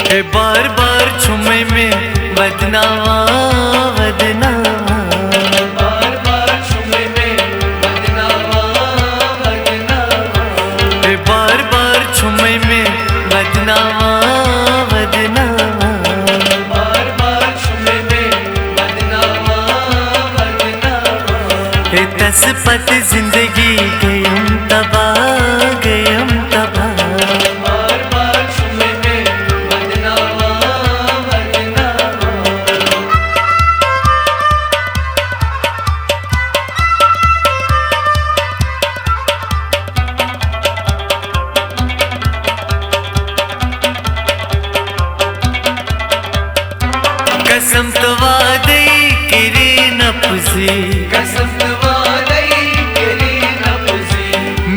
बार बार छुमे में वदनावा वदनावा, बार बार छुमे में वदनावा वदनावा, बार बार छुमे में वदनावा वदनावा, बार बार छुमे में वदनावा वदनावा। दस पत जिंदगी गयम तबाह गयम तबाह, कसम तो वादे किरी न पुसी, कसम तो वादे किरी न पुसी।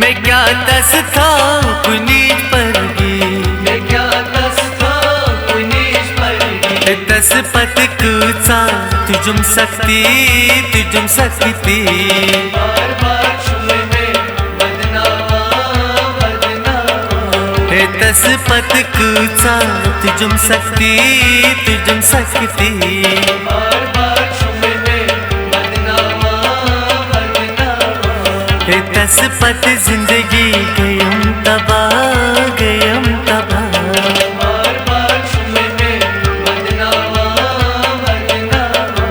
मैं क्या दस था पुनीत परगी, मैं क्या दस था पुनीत परगी। दस पत कुचा तुझुम सकती तुझुम सकती, बार बार छुमे में वदनावा वदनावा, दस पत कुचा तुझुम सकती तुझुम सकती, बार बार छुमे में वदनावा वदनावा। दस पत जिंदगी गयम तबाह गयम तबाह, बार बार छुमे में वदनावा वदनावा।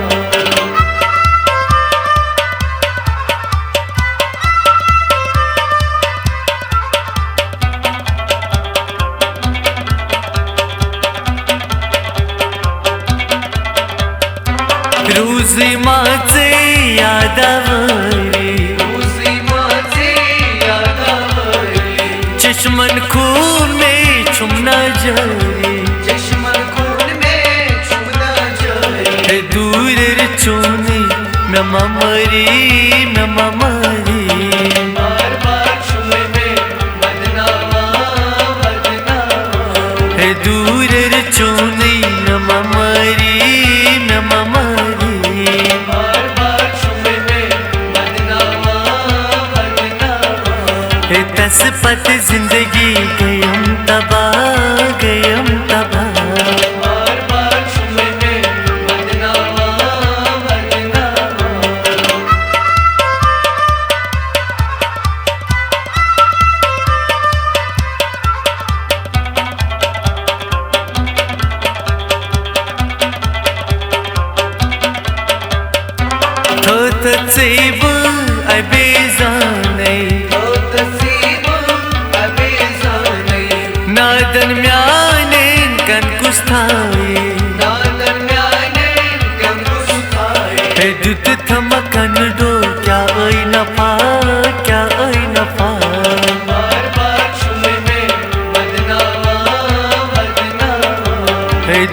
रोजी माचे यादावरी, रोजी माचे यादावरी, चश्मन खून में छुमना जारी, चश्मन खून में छुमना जारी। दूर चोनी मैं ममरी मैं ममरी, बार बार छुमे में वदनावा वदनावा, दूर चोनी मैं ममरी मैं ममरी, बार बार छुमे में वदनावा वदनावा। दस पत जिंदगी गयम तबाह गयम तबाह, बार बार छुमे में वदनावा वदनावा। तसेब अबेजाने ओ तसीब अबेजाने, नादन म्याने कन कुस्थाए, ना दरम्याने गंगुस्ताए। दुत थमकन दो क्या ऐ नफा क्या ऐ नफा, बार बार छुमे में वदनावा वदनावा,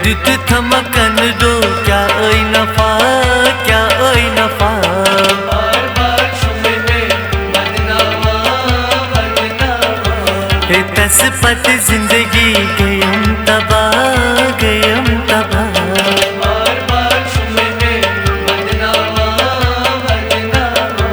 दुत थमकन दो क्या ऐ नफा क्या ऐ नफा, बार बार छुमे में वदनावा वदनावा। दस पत जिंदगी गयम तबाह गयम तबाह, बार बार छुमे में वदनावा वदनावा।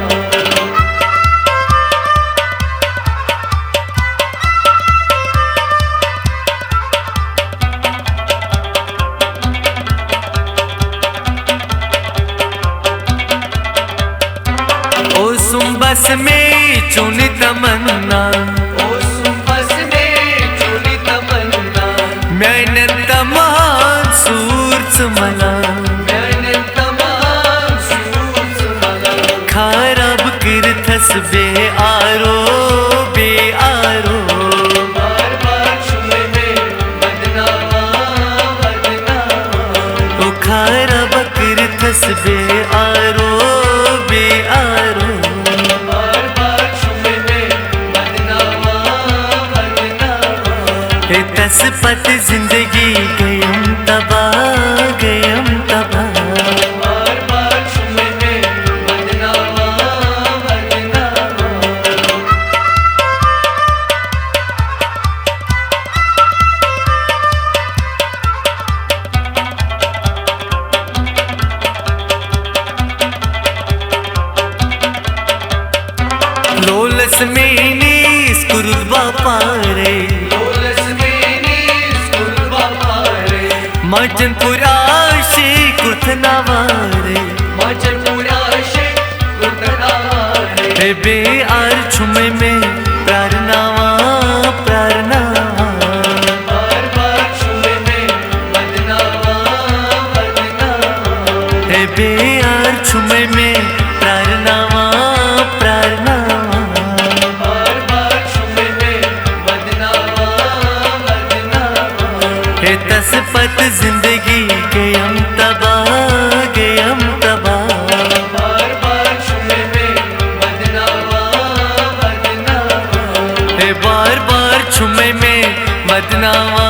ओ सुम्बस में चुन तमन्ना, ओ सुबस में चुनी तमन्ना, मैंने तमाम सूरज मला, मैंने तमाम सूरज मला। खराब कर थस बे आरो बे आरो, बार बार छुमे में वदनावा वदनावा, ओ खराब कर थस बे आरो बे आरो, बार बार छुमे में वदनावा वदनावा। दस पत जिंदगी गयम तबाह गयम तबाह, बार बार छुमे में वदनावा वदनावा। लोलस में नीस कुरुद बापा रे, लोलस में नीस कुर्बा पारे, माचनपुर आशिक उठनावारे माचनपुर आशिक उठनावारे हे BAAR छुमय में प्रार्थनावा प्रार्थनावा बार बार छुमय में वदनावा वदनावा हे BAAR छुमय में प्रार्थनावा प्रार्थनावा बार बार छुमय में वदनावा वदनावा हे तसपत जिंदगी गयम तबाह गयम तबाह बार बार छुमय में वदनावा वदनावा हे बार बार छुमय में वदनावा